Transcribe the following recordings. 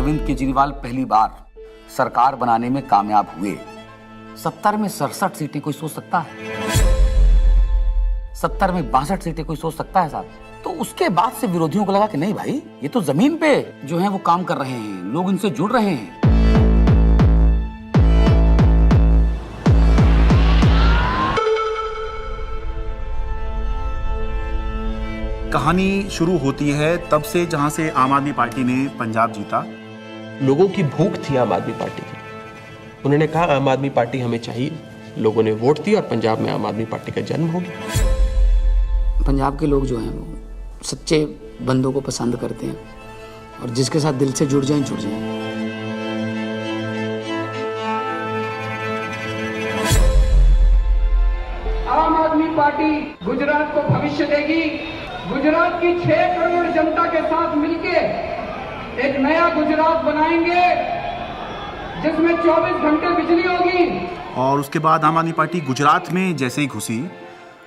अरविंद केजरीवाल पहली बार सरकार बनाने में कामयाब हुए, 70 में 67 सीटें कोई सोच सकता है? 70 में 62 सीटें कोई सोच सकता है साहब? तो उसके बाद से विरोधियों को लगा कि नहीं भाई, ये तो जमीन पे जो है वो काम कर रहे हैं, लोग इनसे जुड़ रहे हैं। कहानी शुरू होती है तब से जहां से आम आदमी पार्टी ने पंजाब जीता। लोगों की भूख थी आम आदमी पार्टी की, उन्होंने कहा आम आदमी पार्टी हमें चाहिए, लोगों ने वोट दिया और पंजाब में आम आदमी पार्टी का जन्म हो गया। पंजाब के लोग जो हैं वो सच्चे बंदों को पसंद करते हैं और जिसके साथ दिल से जुड़ जाएं। आम आदमी पार्टी गुजरात को भविष्य देगी। गुजरात की 6 करोड़ जनता के साथ मिलके एक नया गुजरात बनाएंगे जिसमें 24 घंटे बिजली होगी। और उसके बाद आम आदमी पार्टी गुजरात में जैसे ही घुसी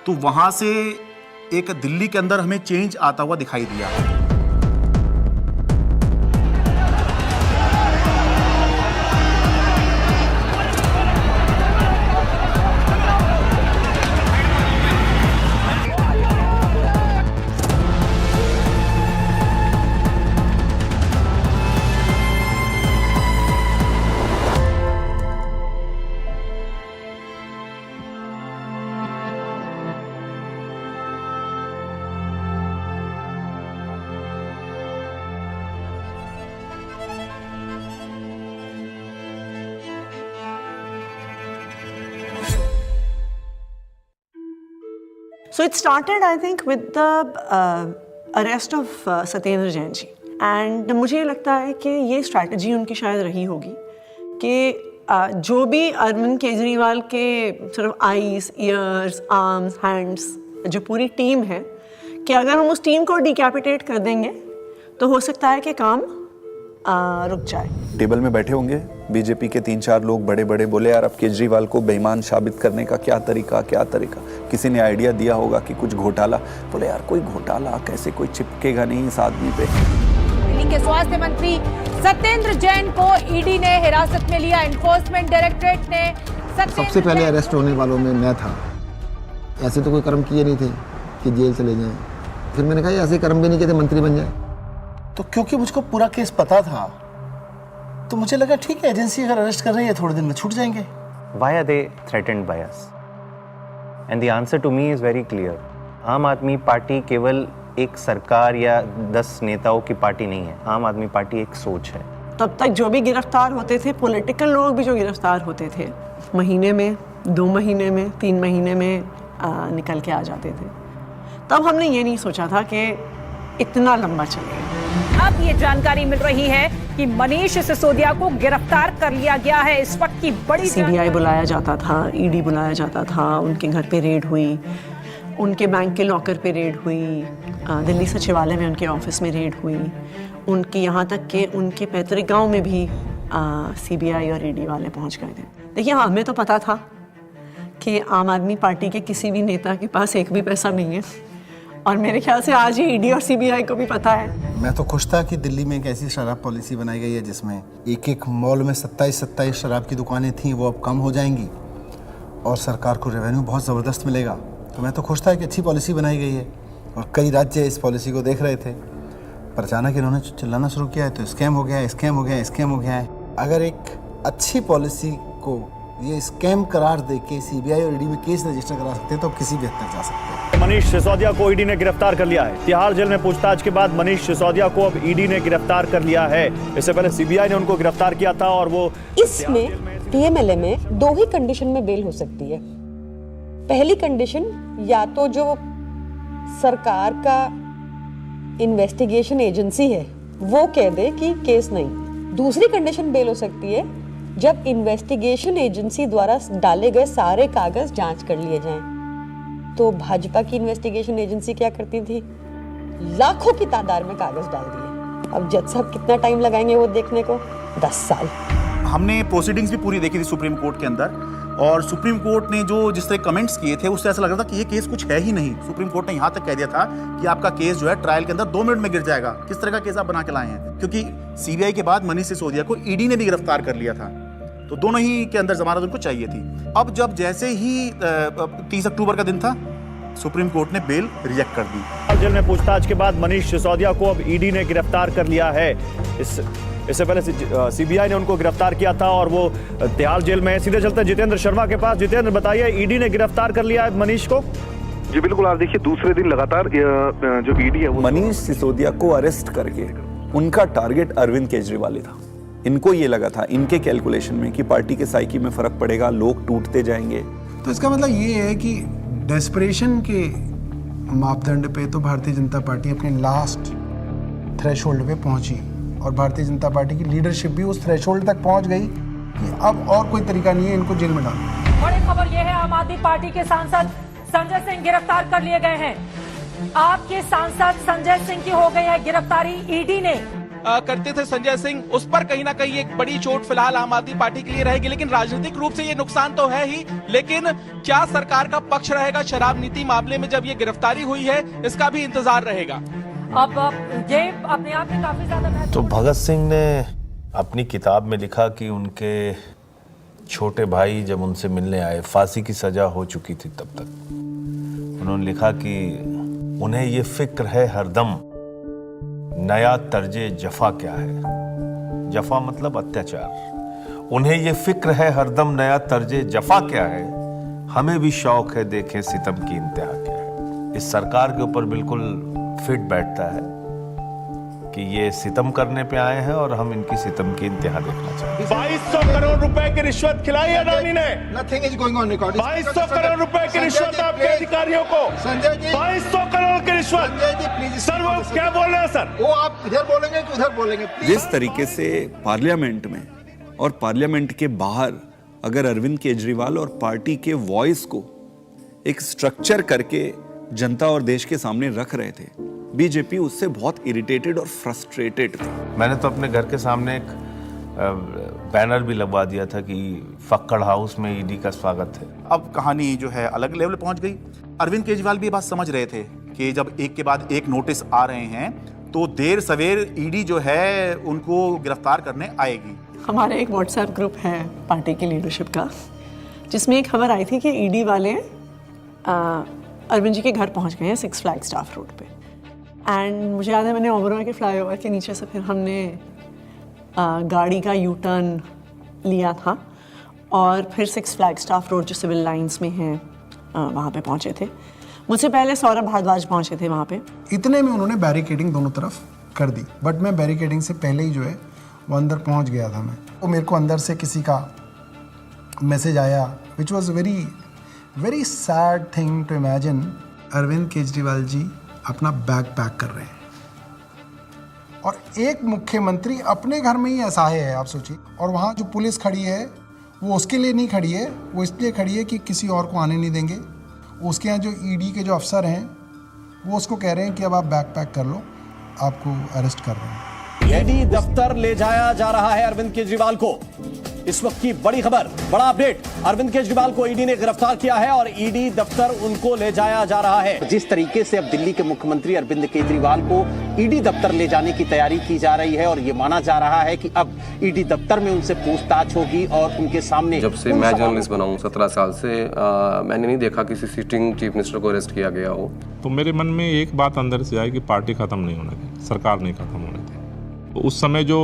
तो वहां से एक दिल्ली के अंदर हमें चेंज आता हुआ दिखाई दिया। So it started, I think, with the arrest of Satyendra Jain ji, and मुझे लगता है कि ये स्ट्रैटेजी उनकी शायद रही होगी कि जो भी अरविंद केजरीवाल के सिर्फ आईज, ईयर्स, आर्म्स, हैंड्स, जो पूरी टीम है, कि अगर हम उस टीम को डिकैपिटेट कर देंगे तो हो सकता है कि काम रुक जाए। टेबल में बैठे होंगे बीजेपी के 3-4 लोग बड़े बड़े, बोले यार अब केजरीवाल को बेईमान साबित करने का क्या तरीका। किसी ने आइडिया दिया होगा कि कुछ घोटाला, बोले यार कोई घोटाला कैसे, कोई चिपकेगा नहीं इस आदमी पे। दिल्ली के स्वास्थ्य मंत्री सत्येंद्र जैन को ईडी ने हिरासत में लिया। एनफोर्समेंट डायरेक्टरेट ने सबसे पहले अरेस्ट होने वालों में मैं था। ऐसे तो कोई कर्म किए नहीं थे कि जेल चले जाएं। फिर मैंने कहा ऐसे कर्म भी नहीं किए थे मंत्री बन जाए। तो क्योंकि मुझको पूरा केस पता था तो मुझे लगा ठीक है, एजेंसी अगर अरेस्ट कर रही है थोड़े दिन में छूट जाएंगे। Why are they threatened by us? And the answer to me is very clear. आम आदमी पार्टी केवल एक सरकार या 10 नेताओं की पार्टी नहीं है। आम आदमी पार्टी एक सोच है। तब तक जो भी गिरफ्तार होते थे, पॉलिटिकल लोग भी जो गिरफ्तार होते थे, महीने में, 2 महीने में, 3 महीने में निकल के आ जाते थे। तब हमने ये नहीं सोचा था कि इतना लंबा चलेगा। अब ये जानकारी मिल रही है कि मनीष सिसोदिया को गिरफ्तार कर लिया गया है। इस वक्त की बड़ी सीबीआई बुलाया जाता था, ईडी बुलाया जाता था, उनके घर पे रेड हुई, उनके बैंक के लॉकर पे रेड हुई, दिल्ली सचिवालय में उनके ऑफिस में रेड हुई, उनकी यहाँ तक कि उनके पैतृक गांव में भी सीबीआई और ईडी वाले पहुँच गए थे। देखिए हमें तो पता था कि आम आदमी पार्टी के किसी भी नेता के पास एक भी पैसा नहीं है, और मेरे ख्याल से आज ही ईडी और सीबीआई को भी पता है। मैं तो खुश था कि दिल्ली में एक ऐसी शराब पॉलिसी बनाई गई है जिसमें एक मॉल में 27 शराब की दुकानें थीं, वो अब कम हो जाएंगी और सरकार को रेवेन्यू बहुत ज़बरदस्त मिलेगा। तो मैं तो खुश था कि अच्छी पॉलिसी बनाई गई है और कई राज्य इस पॉलिसी को देख रहे थे, पर अचानक इन्होंने चिल्लाना शुरू किया है तो स्कैम हो गया है। अगर एक अच्छी पॉलिसी को ये स्कैम करार दे के सीबीआई और ईडी में केस रजिस्टर करा सकते हैं तो किसी भी हद तक जा सकते हैं। मनीष सिसोदिया को ईडी ने गिरफ्तार कर लिया है। तिहाड़ जेल में पूछताछ के बाद मनीष सिसोदिया को अब ईडी ने गिरफ्तार कर लिया है। इससे पहले सीबीआई ने उनको गिरफ्तार किया था और वो इसमें पीएमएलए में 2 ही कंडीशन में बेल हो सकती है। पहली कंडीशन, या तो जो सरकार का इन्वेस्टिगेशन एजेंसी है वो कह दे कि केस नहीं। दूसरी कंडीशन बेल हो सकती है जब इन्वेस्टिगेशन एजेंसी द्वारा डाले गए सारे कागज जांच कर लिए जाएं। तो भाजपा की इन्वेस्टिगेशन एजेंसी क्या करती थी, लाखों की तादाद में कागज डाल दिए। अब जज साहब कितना टाइम लगाएंगे वो देखने को, 10 साल। हमने प्रोसीडिंग्स भी पूरी देखी थी सुप्रीम कोर्ट के अंदर, और सुप्रीम कोर्ट ने जो जिस तरह कमेंट्स किए थे उससे ऐसा लग रहा था कि ये केस कुछ है ही नहीं। सुप्रीम कोर्ट ने यहाँ तक कह दिया था कि आपका केस जो है ट्रायल के अंदर 2 मिनट में गिर जाएगा। किस तरह का केस आप बना के लाए हैं, क्योंकि सीबीआई के बाद मनीष सिसोदिया को ईडी ने भी गिरफ्तार कर लिया था, तो दोनों ही के अंदर जमानत उनको चाहिए थी। अब जब जैसे ही 30 अक्टूबर का दिन था, सुप्रीम कोर्ट ने बेल रिजेक्ट कर दी। जेल में पूछताछ के बाद मनीष सिसोदिया को अब ईडी ने गिरफ्तार कर लिया है। इससे पहले सीबीआई ने उनको गिरफ्तार किया था और वो तिहाड़ जेल में है। सीधे चलते जितेंद्र शर्मा के पास। जितेंद्र, बताइए, ईडी ने गिरफ्तार कर लिया है मनीष को? जी बिल्कुल, आप देखिए दूसरे दिन लगातार जो ईडी है वो मनीष सिसोदिया को अरेस्ट करके उनका टारगेट अरविंद केजरीवाल था। इनको ये लगा था, इनके कैलकुलेशन में, कि पार्टी के साइकी में फर्क पड़ेगा, लोग टूटते जाएंगे। तो इसका मतलब ये है कि डेस्परेशन के मापदंड पे तो भारतीय जनता पार्टी अपने लास्ट थ्रेशोल्ड पे पहुंची और भारतीय जनता पार्टी की लीडरशिप भी उस थ्रेशोल्ड तक पहुंच गई कि अब और कोई तरीका नहीं है इनको जेल में डालने। बड़ी खबर यह है, आम आदमी पार्टी के सांसद संजय सिंह गिरफ्तार कर लिए गए हैं। आपके सांसद संजय सिंह की हो गई है गिरफ्तारी। ईडी ने करते थे संजय सिंह, उस पर कहीं ना कहीं एक बड़ी चोट फिलहाल आम आदमी पार्टी के लिए रहेगी, लेकिन राजनीतिक रूप से ये नुकसान तो है ही, लेकिन क्या सरकार का पक्ष रहेगा शराब नीति मामले में जब ये गिरफ्तारी हुई है, इसका भी इंतजार रहेगा। अब ये अपने आप में काफी ज्यादा तो भगत सिंह ने अपनी किताब में लिखा कि उनके छोटे भाई जब उनसे मिलने आए, फांसी की सजा हो चुकी थी तब तक, उन्होंने लिखा कि उन्हें ये फिक्र है हरदम नया तर्जे जफा क्या है। जफा मतलब अत्याचार। उन्हें ये फिक्र है हरदम नया तर्जे जफा क्या है, हमें भी शौक है देखें सितम की इंतहा क्या है। इस सरकार के ऊपर बिल्कुल फिट बैठता है कि ये सितम करने पे आए हैं और हम इनकी सितम की इंतहा देखना चाहते हैं। 2200 करोड़ रुपए की रिश्वत खिलाई अडानी ने। Nothing is going on record. 2200 crore रुपए की रिश्वत आपके अधिकारियों को। संजय जी, 2200 करोड़ की रिश्वत। संजय जी प्लीज। सर वो क्या बोल रहे हैं सर? वो आप इधर बोलेंगे कि उधर बोलेंगे? जिस तरीके से पार्लियामेंट में और पार्लियामेंट के बाहर अगर अरविंद केजरीवाल और पार्टी के वॉइस को एक स्ट्रक्चर करके जनता और देश के सामने रख रहे थे, बीजेपी उससे बहुत इरिटेटेड और फ्रस्ट्रेटेड थी। मैंने तो अपने घर के सामने एक बैनर भी लगवा दिया था कि फक्कड़ हाउस में ईडी का स्वागत है। अब कहानी जो है अलग लेवल पे पहुंच गई। अरविंद केजरीवाल भी ये बात समझ रहे थे कि जब एक के बाद एक नोटिस आ रहे हैं तो देर सवेर ईडी जो है उनको गिरफ्तार करने आएगी। हमारा एक व्हाट्सएप ग्रुप है पार्टी की लीडरशिप का, जिसमें एक खबर आई थी कि ईडी वाले अरविंद जी के घर पहुंच गए हैं 6 फ्लैग स्टाफ रोड पे। एंड मुझे याद है मैंने ओबरॉय के फ्लाईओवर के नीचे से फिर हमने गाड़ी का यू टर्न लिया था और फिर 6 फ्लैग स्टाफ रोड जो सिविल लाइंस में है वहाँ पे पहुँचे थे। मुझसे पहले सौरभ भारद्वाज पहुँचे थे वहाँ पे। इतने में उन्होंने बैरिकेडिंग दोनों तरफ कर दी, बट मैं बैरिकेडिंग से पहले ही जो है वो अंदर पहुँच गया था। मैं तो मेरे को अंदर से किसी का मैसेज आया which was very sad thing to imagine. Arvind Kejriwal ji अपना बैग पैक कर रहे हैं और एक मुख्यमंत्री अपने घर में ही असहाय है, आप सोचिए। और वहाँ जो पुलिस खड़ी है वो उसके लिए नहीं खड़ी है, वो इसलिए खड़ी है कि किसी और को आने नहीं देंगे। उसके यहाँ जो ईडी के जो अफसर हैं वो उसको कह रहे हैं कि अब आप बैग पैक कर लो, आपको अरेस्ट कर रहे हैं। ईडी दफ्तर ले जाया जा रहा है अरविंद केजरीवाल को। इस वक्त की बड़ी खबर, बड़ा अपडेट, अरविंद केजरीवाल को ईडी ने गिरफ्तार किया है और ईडी दफ्तर उनको ले जाया जा रहा है। जिस तरीके से अब दिल्ली के मुख्यमंत्री अरविंद केजरीवाल को ईडी दफ्तर ले जाने की तैयारी की जा रही है और ये माना जा रहा है कि अब ईडी दफ्तर में उनसे पूछताछ होगी और उनके सामने। जब से मैं जर्नलिस्ट बना हूं 17 साल से, मैंने नहीं देखा किसी सिटिंग चीफ मिनिस्टर को अरेस्ट किया गया हो। तो मेरे मन में एक बात अंदर से आई कि पार्टी खत्म नहीं होने दी, सरकार नहीं खत्म होने दी। तो उस समय जो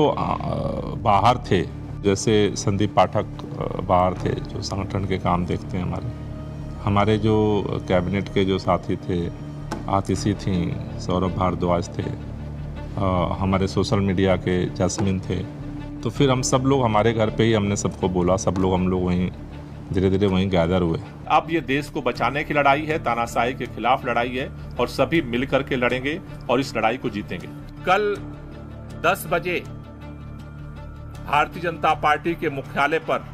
बाहर थे, जैसे संदीप पाठक बाहर थे जो संगठन के काम देखते हैं, हमारे जो कैबिनेट के जो साथी थे, आतिशी थी, सौरभ भारद्वाज थे, हमारे सोशल मीडिया के जैस्मिन थे। तो फिर हम सब लोग हमारे घर पे ही हमने सबको बोला, हम लोग वहीं धीरे धीरे वहीं गैदर हुए। अब ये देश को बचाने की लड़ाई है, तानाशाही के खिलाफ लड़ाई है और सभी मिलकर के लड़ेंगे और इस लड़ाई को जीतेंगे। कल 10 बजे भारतीय जनता पार्टी के मुख्यालय पर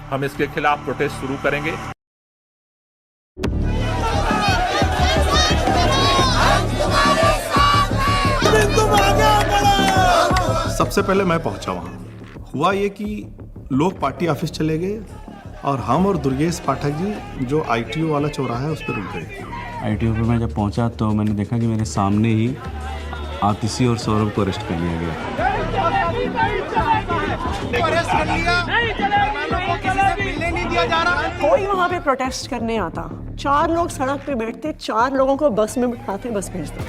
हम इसके खिलाफ प्रोटेस्ट शुरू करेंगे। सबसे पहले मैं पहुंचा वहां। हुआ ये कि लोग पार्टी ऑफिस चले गए और हम और दुर्गेश पाठक जी जो ITO वाला चौराहा है उस पर रुक गए। ITO पे मैं जब पहुंचा तो मैंने देखा कि मेरे सामने ही आतिशी और सौरभ को अरेस्ट कर लिया गया। कोई वहाँ पे प्रोटेस्ट करने आता, 4 लोग सड़क पे बैठते, 4 लोगों को बस में बिठाते, बस भेजते।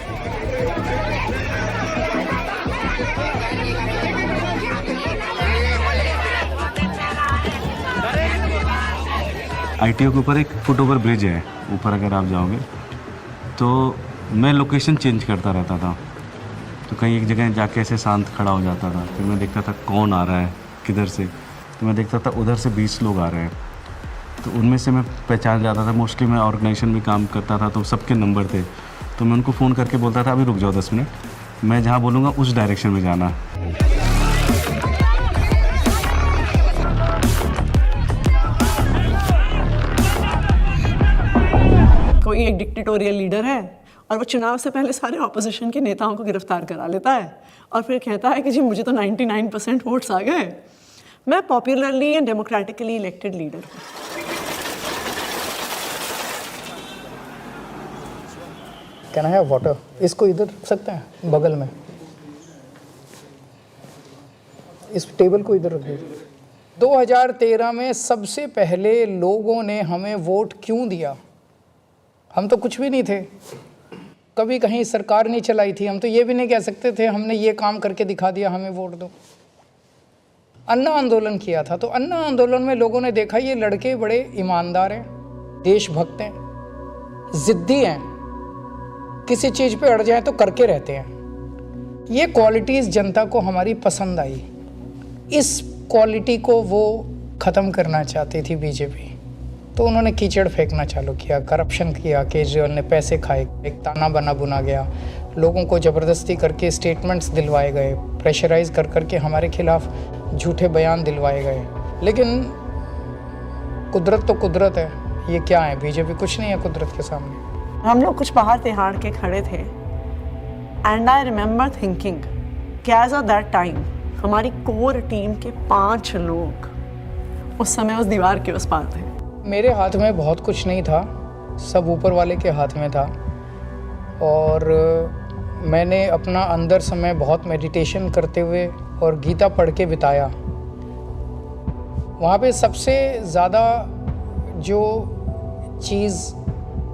ITO के ऊपर एक फुटओवर ब्रिज है, ऊपर अगर आप जाओगे तो मैं लोकेशन चेंज करता रहता था, तो कहीं एक जगह जाके ऐसे शांत खड़ा हो जाता था, फिर मैं देखता था कौन आ रहा है किधर से, तो मैं देखता था उधर से 20 लोग आ रहे हैं, तो उनमें से मैं पहचान जाता था। मोस्टली मैं ऑर्गेनाइजेशन में काम करता था तो सबके नंबर थे, तो मैं उनको फ़ोन करके बोलता था अभी रुक जाओ 10 मिनट, मैं जहाँ बोलूँगा उस डायरेक्शन में जाना। कोई एक डिक्टेटोरियल लीडर है और वो चुनाव से पहले सारे ऑपोजिशन के नेताओं को गिरफ्तार करा लेता है और फिर कहता है कि जी मुझे तो 99% वोट्स आ गए, मैं popularly and democratically elected leader हूँ। Can I have water? इसको इधर रख सकते हैं बगल में, इस टेबल को इधर रख दीजिए। 2013 में सबसे पहले लोगों ने हमें वोट क्यों दिया? हम तो कुछ भी नहीं थे, कभी कहीं सरकार नहीं चलाई थी, हम तो ये भी नहीं कह सकते थे हमने ये काम करके दिखा दिया हमें वोट दो। अन्ना आंदोलन किया था, तो अन्ना आंदोलन में लोगों ने देखा ये लड़के बड़े ईमानदार हैं, देशभक्त हैं, जिद्दी हैं, किसी चीज़ पे अड़ जाए तो करके रहते हैं। ये क्वालिटीज़ जनता को हमारी पसंद आई, इस क्वालिटी को वो ख़त्म करना चाहती थी बीजेपी, तो उन्होंने कीचड़ फेंकना चालू किया, करप्शन किया, केजरीवाल ने पैसे खाए, एक ताना बना बुना गया, लोगों को ज़बरदस्ती करके स्टेटमेंट्स दिलवाए गए, प्रेशराइज कर करके हमारे खिलाफ झूठे बयान दिलवाए गए। लेकिन कुदरत तो कुदरत है, ये क्या है, बीजेपी कुछ नहीं है कुदरत के सामने। हम लोग कुछ बाहर तिहाड़ के खड़े थे एंड आई रिमेंबर थिंकिंग कि एज ऑफ दैट टाइम हमारी कोर टीम के 5 लोग उस समय उस दीवार के उस पार थे। मेरे हाथ में बहुत कुछ नहीं था, सब ऊपर वाले के हाथ में था, और मैंने अपना अंदर समय बहुत मेडिटेशन करते हुए और गीता पढ़ के बिताया। वहाँ पे सबसे ज़्यादा जो चीज़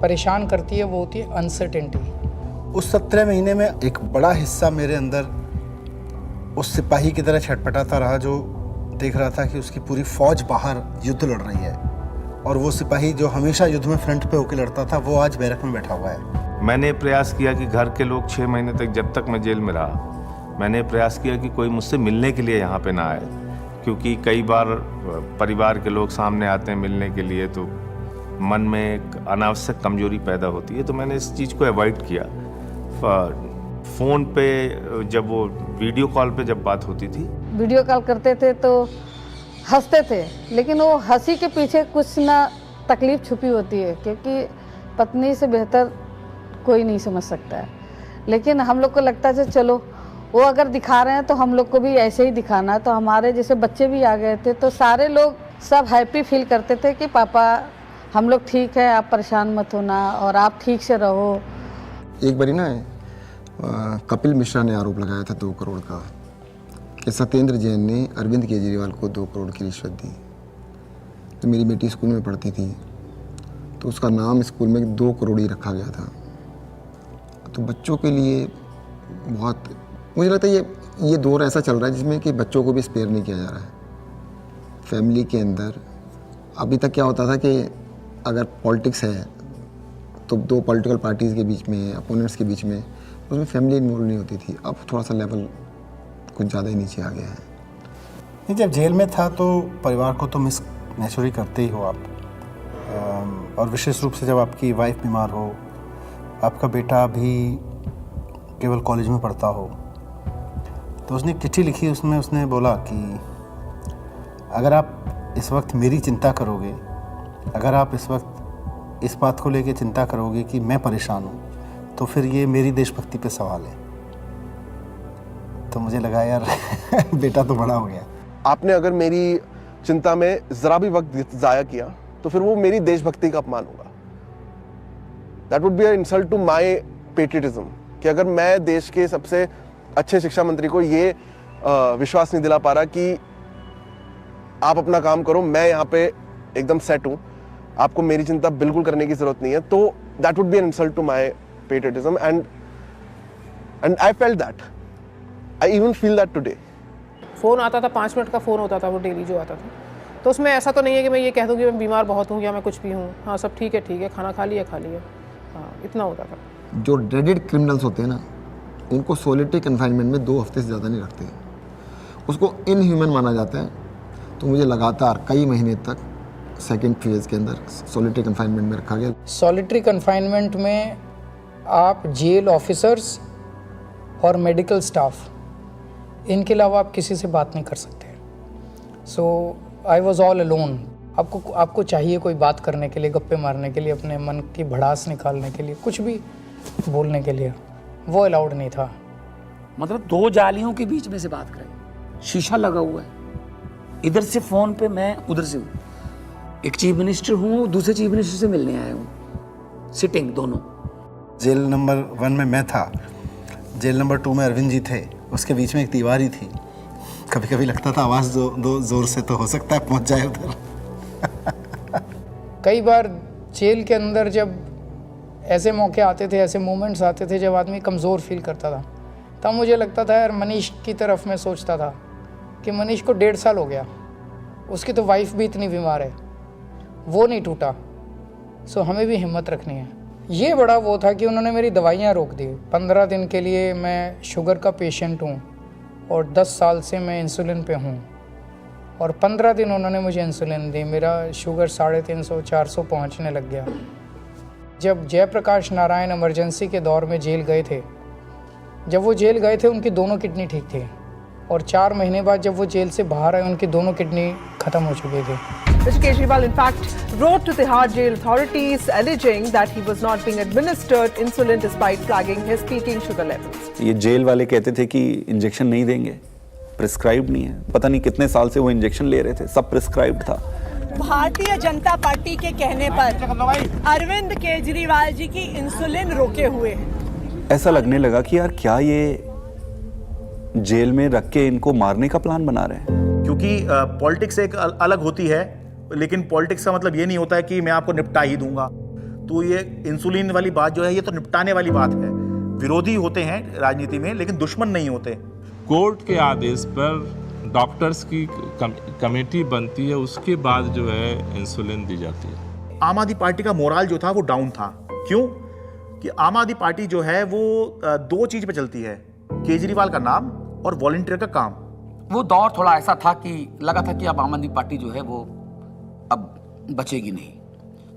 परेशान करती है वो होती है अनसर्टेनिटी। उस 17 महीने में एक बड़ा हिस्सा मेरे अंदर उस सिपाही की तरह छटपटाता रहा जो देख रहा था कि उसकी पूरी फौज बाहर युद्ध लड़ रही है, और वो सिपाही जो हमेशा युद्ध में फ्रंट पे होकर लड़ता था वो आज बैरक में बैठा हुआ है। मैंने प्रयास किया कि घर के लोग 6 महीने तक, जब तक मैं जेल में रहा, मैंने प्रयास किया कि कोई मुझसे मिलने के लिए यहाँ पे ना आए, क्योंकि कई बार परिवार के लोग सामने आते हैं मिलने के लिए तो मन में एक अनावश्यक कमजोरी पैदा होती है, तो मैंने इस चीज़ को अवॉइड किया। फ़ोन पे जब वो वीडियो कॉल पे जब बात होती थी, वीडियो कॉल करते थे तो हंसते थे, लेकिन वो हंसी के पीछे कुछ ना तकलीफ छुपी होती है, क्योंकि पत्नी से बेहतर कोई नहीं समझ सकता है। लेकिन हम लोग को लगता है चलो वो अगर दिखा रहे हैं तो हम लोग को भी ऐसे ही दिखाना है, तो हमारे जैसे बच्चे भी आ गए थे, तो सारे लोग सब हैप्पी फील करते थे कि पापा हम लोग ठीक है, आप परेशान मत होना और आप ठीक से रहो। एक बारी ना कपिल मिश्रा ने आरोप लगाया था 2 करोड़ का कि सत्येंद्र जैन ने अरविंद केजरीवाल को 2 करोड़ की रिश्वत दी। तो मेरी बेटी स्कूल में पढ़ती थी, तो उसका नाम स्कूल में 2 करोड़ ही रखा गया था। तो बच्चों के लिए बहुत, मुझे लगता है ये दौर ऐसा चल रहा है जिसमें कि बच्चों को भी स्पेयर नहीं किया जा रहा है। फैमिली के अंदर अभी तक क्या होता था कि अगर पॉलिटिक्स है तो 2 पॉलिटिकल पार्टीज़ के बीच में, अपोनेंट्स के बीच में, उसमें फैमिली इन्वॉल्व नहीं होती थी। अब थोड़ा सा लेवल कुछ ज़्यादा ही नीचे आ गया है। नहीं, जब जेल में था तो परिवार को तो मिस नेचुरली करते ही हो आप, और विशेष रूप से जब आपकी वाइफ बीमार हो, आपका बेटा भी केवल कॉलेज में पढ़ता हो, तो उसने चिट्ठी लिखी, उसमें उसने बोला कि अगर आप इस वक्त मेरी चिंता करोगे, अगर आप इस वक्त इस बात को लेके चिंता करोगे कि मैं परेशान हूँ, तो फिर ये मेरी देशभक्ति पे सवाल है। तो मुझे लगा यार बेटा तो बड़ा हो गया। आपने अगर मेरी चिंता में जरा भी वक्त जाया किया तो फिर वो मेरी देशभक्ति का अपमान होगा। That would be a insult to my patriotism कि अगर मैं देश के सबसे अच्छे शिक्षा मंत्री को ये विश्वास नहीं दिला पा रहा कि आप अपना काम करो, मैं यहाँ पे एकदम सेट हूँ, आपको मेरी चिंता बिल्कुल करने की जरूरत नहीं है, तो that would be an insult to my patriotism and I felt that, I even feel that today. Phone आता था, 5 मिनट का फ़ोन होता था वो डेली जो आता था, तो उसमें ऐसा तो नहीं है कि मैं ये कह दूँ कि मैं बीमार बहुत हूँ या मैं कुछ भी हूँ, हाँ सब ठीक है, खाना खा लिया, हाँ इतना होता था। जो ड्रेडेड क्रिमिनल्स होते हैं ना, उनको सोलिटरी कन्फाइनमेंट में 2 हफ्ते से ज़्यादा नहीं रखते, उसको इनह्यूमन माना जाता है। तो मुझे लगातार कई महीने तक सेकेंड फेज़ के अंदर सोलिटरी कन्फाइनमेंट में रखा गया। सॉलिटरी कन्फाइनमेंट में आप जेल ऑफिसर्स और मेडिकल स्टाफ, इनके अलावा आप किसी से बात नहीं कर सकते। सो आई वॉज ऑल अलोन। आपको चाहिए कोई बात करने के लिए, गप्पे मारने के लिए, अपने मन की भड़ास निकालने के लिए, कुछ भी बोलने के लिए, वो अलाउड नहीं था। मतलब 2 जालियों के बीच में से बात करें, शीशा लगा हुआ है, इधर से फोन पे मैं उधर से हूँ, एक चीफ मिनिस्टर हूँ, दूसरे चीफ मिनिस्टर से मिलने आया हूँ, सिटिंग दोनों। जेल नंबर 1 में मैं था, जेल नंबर 2 में अरविंद जी थे, उसके बीच में एक दीवार ही थी। कभी कभी लगता था आवाज़ दो जोर से तो हो सकता है पहुंच जाए उधर। कई बार जेल के अंदर जब ऐसे मौके आते थे, ऐसे मोमेंट्स आते थे जब आदमी कमज़ोर फील करता था, तब मुझे लगता था यार मनीष की तरफ मैं सोचता था कि मनीष को 1.5 साल हो गया, उसकी तो वाइफ भी इतनी बीमार है, वो नहीं टूटा, सो हमें भी हिम्मत रखनी है। ये बड़ा वो था कि उन्होंने मेरी दवाइयाँ रोक दी। 15 दिन के लिए मैं शुगर का पेशेंट हूँ और 10 साल से मैं इंसुलिन पे हूँ, और 15 दिन उन्होंने मुझे इंसुलिन दी, मेरा शुगर 350-400 पहुँचने लग गया। जब जयप्रकाश नारायण इमरजेंसी के दौर में जेल गए थे, जब वो जेल गए थे उनकी दोनों किडनी ठीक थी, और 4 महीने बाद जब वो जेल से बाहर आए उनकी दोनों किडनी ख़त्म हो चुकी थी। Mr. Kejriwal, in fact, wrote to Tihar jail authorities alleging that he was not being administered insulin despite flagging his peaking sugar levels. ये जेल वाले कहते थे कि इंजेक्शन नहीं देंगे, प्रिस्क्राइब्ड नहीं है, पता नहीं कितने साल से वो इंजेक्शन ले रहे थे, सब प्रिस्क्राइब्ड था। भारतीय जनता पार्टी के कहने पर अरविंद केजरीवाल जी की इंसुलिन रोके हुए हैं। ऐसा लगने लगा कि यार क्या ये जेल में रख के इनको मारने का प्लान बना रहे हैं। क्योंकि पॉलिटिक्स एक अलग होती है, लेकिन पॉलिटिक्स का मतलब ये नहीं होता है कि मैं आपको निपटा ही दूंगा। तो ये इंसुलिन वाली बात जो है, ये तो निपटाने वाली बात है। विरोधी होते हैं राजनीति में, लेकिन दुश्मन नहीं होते। कोर्ट के आदेश पर डॉक्टर्स की कमेटी बनती है, उसके बाद जो है इंसुलिन दी जाती है। आम आदमी पार्टी का मोराल जो था वो डाउन था। क्यों? कि आम आदमी पार्टी जो है वो 2 चीज पे चलती है, केजरीवाल का नाम और वॉलंटियर का काम। वो दौर थोड़ा ऐसा था कि लगा था कि अब आम आदमी पार्टी जो है वो अब बचेगी नहीं,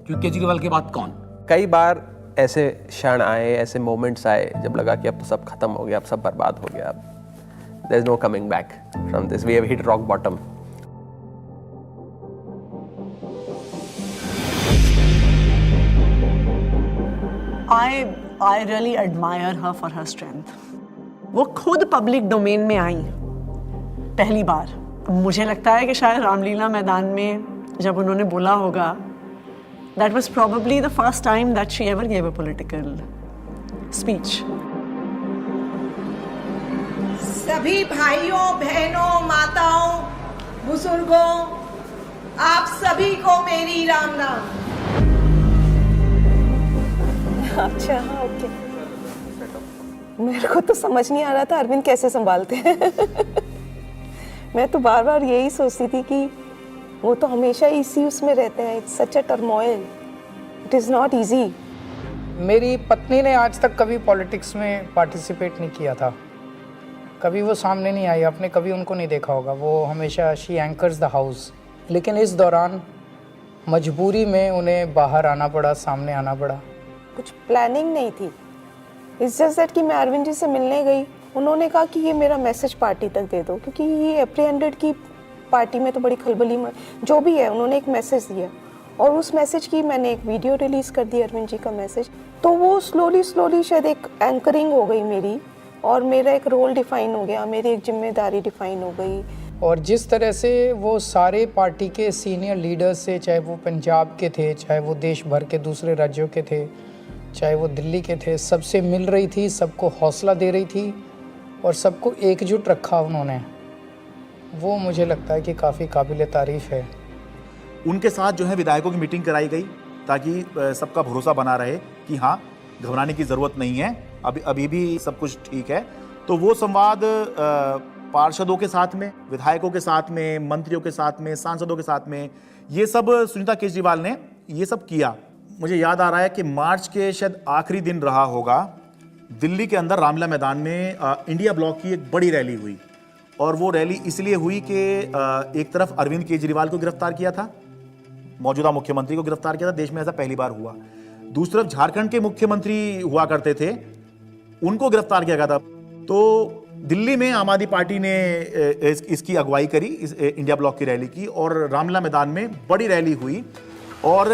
क्योंकि केजरीवाल के बाद कौन। कई बार ऐसे क्षण आए, ऐसे मोमेंट्स आए जब लगा कि अब तो सब खत्म हो गया, अब सब बर्बाद हो गया, अब there is no coming back from this, we have hit rock bottom. I really admire her for her strength. वो खुद पब्लिक डोमेन में आई पहली बार। मुझे लगता है कि शायद रामलीला मैदान में जब उन्होंने बोला होगा, that was probably the first time that she ever gave a political speech. सभी भाइयों, बहनों, माताओं, बुजुर्गों, आप सभी को मेरी राम राम। अच्छा, ओके। मेरे को तो समझ नहीं आ रहा था अरविंद कैसे संभालते हैं। मैं तो बार बार यही सोचती थी कि वो तो हमेशा इसी उसमें रहते हैं। It's such a turmoil, it is not easy. मेरी पत्नी ने आज तक कभी पॉलिटिक्स में पार्टिसिपेट नहीं किया था, कभी वो सामने नहीं आई, आपने कभी उनको नहीं देखा होगा। वो हमेशा शी एंकर्स द हाउस, लेकिन इस दौरान मजबूरी में उन्हें बाहर आना पड़ा, सामने आना पड़ा। कुछ प्लानिंग नहीं थी, इट्स जस्ट दैट कि मैं अरविंद जी से मिलने गई, उन्होंने कहा कि ये मेरा मैसेज पार्टी तक दे दो, क्योंकि ये एप्रीहेंडेड की पार्टी में तो बड़ी खलबली जो भी है। उन्होंने एक मैसेज दिया और उस मैसेज की मैंने एक वीडियो रिलीज़ कर दी, अरविंद जी का मैसेज। तो वो स्लोली शायद एक एंकरिंग हो गई मेरी, और मेरा एक रोल डिफाइन हो गया, मेरी एक जिम्मेदारी डिफाइन हो गई। और जिस तरह से वो सारे पार्टी के सीनियर लीडर्स से, चाहे वो पंजाब के थे, चाहे वो देश भर के दूसरे राज्यों के थे, चाहे वो दिल्ली के थे, सबसे मिल रही थी, सबको हौसला दे रही थी और सबको एकजुट रखा उन्होंने, वो मुझे लगता है कि काफ़ी काबिल तारीफ़ है। उनके साथ जो है विधायकों की मीटिंग कराई गई ताकि सबका भरोसा बना रहे कि हाँ, घबराने की ज़रूरत नहीं है, अभी भी सब कुछ ठीक है। तो वो संवाद पार्षदों के साथ में, विधायकों के साथ में, मंत्रियों के साथ में, सांसदों के साथ में, ये सब सुनीता केजरीवाल ने ये सब किया। मुझे याद आ रहा है कि मार्च के शायद आखिरी दिन रहा होगा, दिल्ली के अंदर रामलीला मैदान में इंडिया ब्लॉक की एक बड़ी रैली हुई और वो रैली इसलिए हुई कि एक तरफ अरविंद केजरीवाल को गिरफ्तार किया था, मौजूदा मुख्यमंत्री को गिरफ्तार किया था, देश में ऐसा पहली बार हुआ। दूसरी तरफ झारखंड के मुख्यमंत्री हुआ करते थे, उनको गिरफ्तार किया गया था। तो दिल्ली में आम आदमी पार्टी ने इसकी अगुवाई करी, इस इंडिया ब्लॉक की रैली की, और रामलीला मैदान में बड़ी रैली हुई। और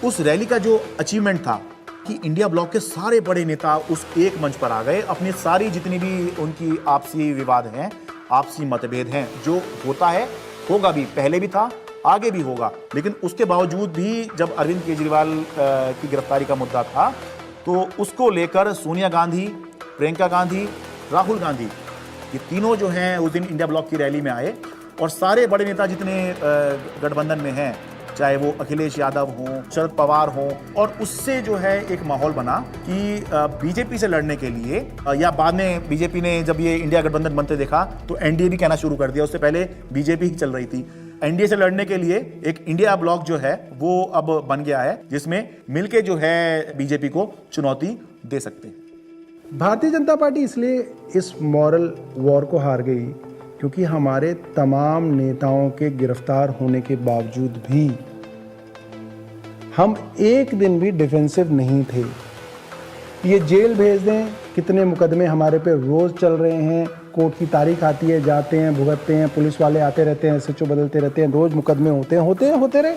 उस रैली का जो अचीवमेंट था कि इंडिया ब्लॉक के सारे बड़े नेता उस एक मंच पर आ गए, अपनी सारी जितनी भी उनकी आपसी विवाद हैं, आपसी मतभेद हैं, जो होता है, होगा भी, पहले भी था, आगे भी होगा, लेकिन उसके बावजूद भी जब अरविंद केजरीवाल की गिरफ्तारी का मुद्दा था तो उसको लेकर सोनिया गांधी, प्रियंका गांधी, राहुल गांधी, ये तीनों जो हैं उस दिन इंडिया ब्लॉक की रैली में आए और सारे बड़े नेता जितने गठबंधन में हैं, चाहे वो अखिलेश यादव हों, शरद पवार हों, और उससे जो है एक माहौल बना कि बीजेपी से लड़ने के लिए, या बाद में बीजेपी ने जब ये इंडिया गठबंधन बनते देखा तो एनडीए भी कहना शुरू कर दिया, उससे पहले बीजेपी ही चल रही थी। एनडीए से लड़ने के लिए एक इंडिया ब्लॉक जो है वो अब बन गया है, जिसमें मिलके जो है बीजेपी को चुनौती दे सकते हैं। भारतीय जनता पार्टी इसलिए इस मॉरल वॉर को हार गई क्योंकि हमारे तमाम नेताओं के गिरफ्तार होने के बावजूद भी हम एक दिन भी डिफेंसिव नहीं थे। ये जेल भेज दें, कितने मुकदमे हमारे पे रोज चल रहे हैं, कोर्ट की तारीख आती है, जाते हैं, भुगतते हैं, पुलिस वाले आते रहते हैं, एसएचओ बदलते रहते हैं, रोज मुकदमे होते रहे।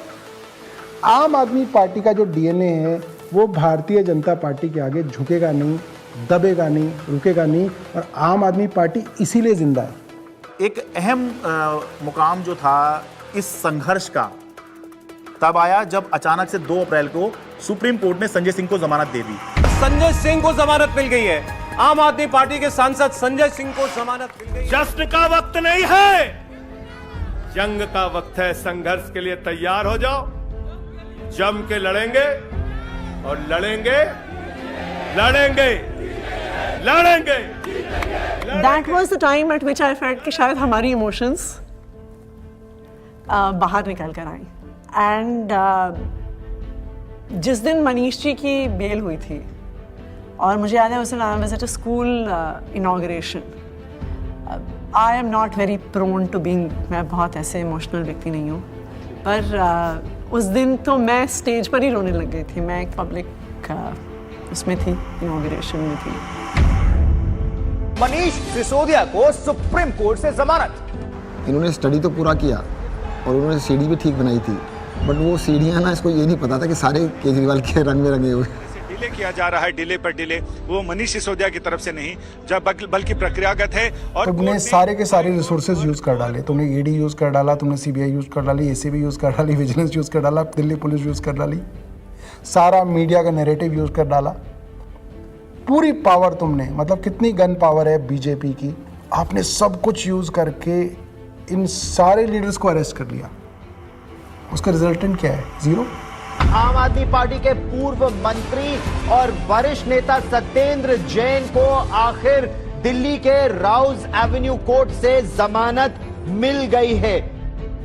आम आदमी पार्टी का जो डीएनए है वो भारतीय जनता पार्टी के आगे झुकेगा नहीं, दबेगा नहीं, रुकेगा नहीं, और आम आदमी पार्टी इसीलिए जिंदा है। एक अहम मुकाम जो था इस संघर्ष का तब आया जब अचानक से 2 अप्रैल को सुप्रीम कोर्ट ने संजय सिंह को जमानत दे दी। संजय सिंह को जमानत मिल गई है। आम आदमी पार्टी के सांसद संजय सिंह को जमानत मिल गई। जश्न का वक्त नहीं है, जंग का वक्त है। संघर्ष के लिए तैयार हो जाओ, जम के लड़ेंगे और लड़ेंगे। That was the time at which I felt कि शायद हमारी इमोशंस बाहर निकल कर आई। एंड जिस दिन मनीष जी की बेल हुई थी, और मुझे याद है उस दिन I was at a school inauguration. I am not very prone to being, मैं बहुत ऐसे इमोशनल व्यक्ति नहीं हूँ, पर उस दिन तो मैं स्टेज पर ही रोने लग गई थी। मैं एक पब्लिक उसमें थी, इनॉग्रेशन में थी। मनीष सिसोदिया को सुप्रीम कोर्ट से जमानत। इन्होंने स्टडी तो पूरा किया और उन्होंने सीढ़ी भी ठीक बनाई थी, बट वो सीढ़ियाँ ना, इसको ये नहीं पता था कि सारे केजरीवाल के रंग में रंगे हुए। डिले किया जा रहा है, डिले पर डिले, वो मनीष सिसोदिया की तरफ से नहीं, जब बल्कि प्रक्रियागत है। और तुमने सारे के सारे रिसोर्सेज यूज कर डाले, तुमने ईडी यूज कर डाला, तुमने सीबीआई यूज कर डाली, एसीबी यूज कर डाली, विजिलेंस यूज कर डाला, दिल्ली पुलिस यूज कर डाली, सारा मीडिया का नैरेटिव यूज कर डाला, पूरी पावर तुमने, मतलब कितनी गन पावर है बीजेपी की, आपने सब कुछ यूज करके इन सारे लीडर्स को अरेस्ट कर लिया। उसका रिजल्टेंट क्या है? 0। आम आदमी पार्टी के पूर्व मंत्री और वरिष्ठ नेता सत्येंद्र जैन को आखिर दिल्ली के राउज एवेन्यू कोर्ट से जमानत मिल गई है।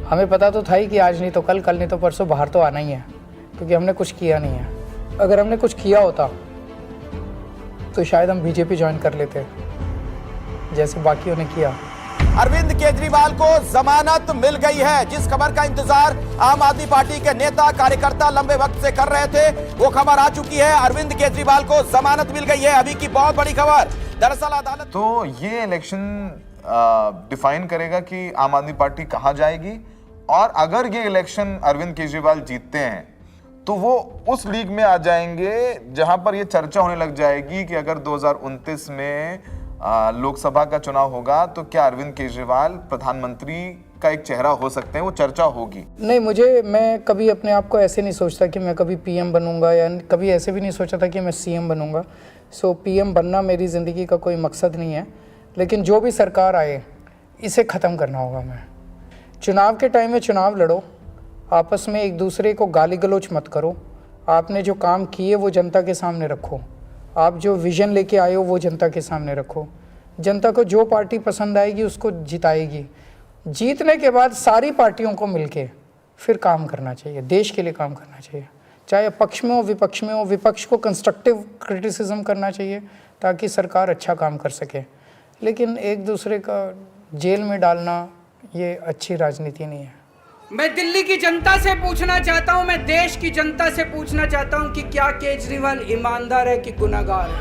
हमें पता तो था ही कि आज नहीं तो कल, कल नहीं तो परसों बाहर तो आना ही है, क्योंकि हमने कुछ किया नहीं है। अगर हमने कुछ किया होता तो शायद हम बीजेपी ज्वाइन कर लेते, जैसे बाकियों ने किया। अरविंद केजरीवाल को जमानत मिल गई है। जिस खबर का इंतजार आम आदमी पार्टी के नेता कार्यकर्ता लंबे वक्त से कर रहे थे, वो खबर आ चुकी है। अरविंद केजरीवाल को जमानत मिल गई है। अभी की बहुत बड़ी खबर, दरअसल अदालत तो ये इलेक्शन डिफाइन करेगा कि आम आदमी पार्टी कहां जाएगी, और अगर ये इलेक्शन अरविंद केजरीवाल जीतते हैं तो वो उस लीग में आ जाएंगे जहां पर ये चर्चा होने लग जाएगी कि अगर 2029 में लोकसभा का चुनाव होगा तो क्या अरविंद केजरीवाल प्रधानमंत्री का एक चेहरा हो सकते हैं, वो चर्चा होगी? नहीं, मैं कभी अपने आप को ऐसे नहीं सोचता कि मैं कभी पीएम बनूंगा, या कभी ऐसे भी नहीं सोचा था कि मैं सीएम बनूंगा। सो पीएम बनना मेरी ज़िंदगी का कोई मकसद नहीं है, लेकिन जो भी सरकार आए इसे ख़त्म करना होगा। मैं चुनाव के टाइम में चुनाव लड़ो, आपस में एक दूसरे को गाली गलौज मत करो, आपने जो काम किए वो जनता के सामने रखो, आप जो विज़न लेके आए हो वो जनता के सामने रखो। जनता को जो पार्टी पसंद आएगी उसको जिताएगी। जीतने के बाद सारी पार्टियों को मिलके फिर काम करना चाहिए, देश के लिए काम करना चाहिए, चाहे पक्ष में हो विपक्ष में हो। विपक्ष को कंस्ट्रक्टिव क्रिटिसिज्म करना चाहिए ताकि सरकार अच्छा काम कर सके, लेकिन एक दूसरे का जेल में डालना ये अच्छी राजनीति नहीं है। मैं दिल्ली की जनता से पूछना चाहता हूं, मैं देश की जनता से पूछना चाहता हूं कि क्या केजरीवाल ईमानदार है कि गुनहगार है?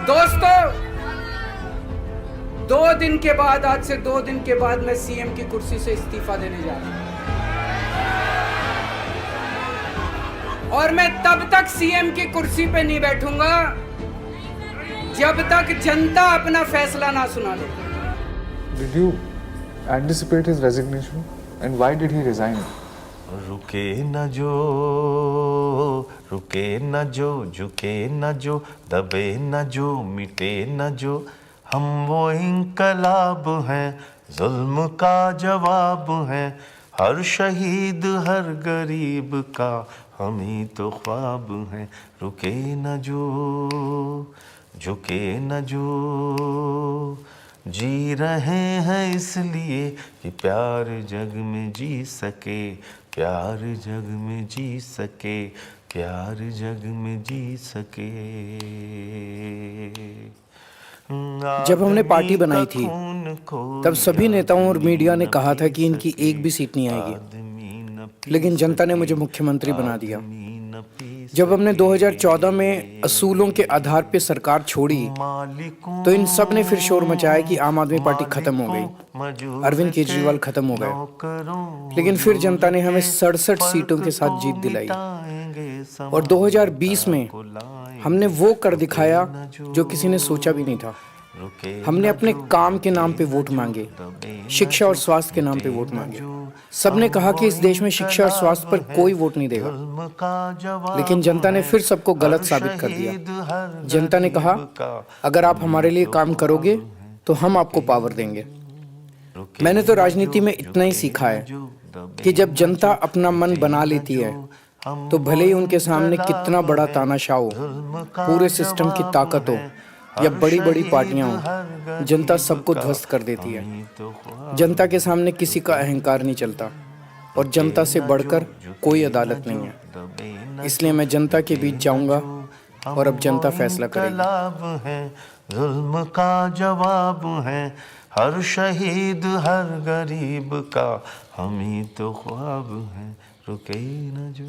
दोस्तों, 2 दिन के बाद, आज से 2 दिन के बाद मैं सीएम की कुर्सी से इस्तीफा देने जा रहा हूं, और मैं तब तक सीएम की कुर्सी पे नहीं बैठूंगा जब तक जनता अपना फैसला ना सुना दे। Did you anticipate his resignation and why did he resign? रुके न जो, रुके न जो, झुके न जो, दबे न जो, मिटे न जो, हम वो इंकलाब हैं, जुल्म का जवाब हैं, हर शहीद हर गरीब का हम ही तो ख्वाब हैं। रुके न जो, झुके न जो, जी रहे हैं इसलिए कि प्यार जग में जी सके, प्यार जग में जी सके, प्यार जग में जी सके। जब हमने पार्टी बनाई थी तब सभी नेताओं और मीडिया ने कहा था कि इनकी एक भी सीट नहीं आएगी, लेकिन जनता ने मुझे मुख्यमंत्री बना दिया। जब हमने 2014 में असूलों के आधार पर सरकार छोड़ी तो इन सब ने फिर शोर मचाया कि आम आदमी पार्टी खत्म हो गई, अरविंद केजरीवाल खत्म हो गए। लेकिन फिर जनता ने हमें 67 सीटों के साथ जीत दिलाई, और 2020 में हमने वो कर दिखाया जो किसी ने सोचा भी नहीं था। हमने अपने काम के नाम पे वोट मांगे, शिक्षा और स्वास्थ्य के नाम पे वोट मांगे। सबने कहा कि इस देश में शिक्षा और स्वास्थ्य पर कोई वोट नहीं देगा, लेकिन जनता ने फिर सबको गलत साबित कर दिया। जनता ने कहा, अगर आप हमारे लिए काम करोगे तो हम आपको पावर देंगे। मैंने तो राजनीति में इतना ही सीखा है कि जब जनता अपना मन बना लेती है तो भले ही उनके सामने कितना बड़ा तानाशाह हो, पूरे सिस्टम की ताकत हो या बड़ी बड़ी पार्टियां हो, जनता सबको ध्वस्त कर देती है। जनता के सामने किसी का अहंकार नहीं चलता, और जनता से बढ़कर कोई अदालत नहीं है। इसलिए मैं जनता के बीच जाऊंगा और अब जनता फैसला करेगी। जुल्म का जवाब है, हर शहीद हर गरीब का हम ही तो ख्वाब हैं। रुके न जो।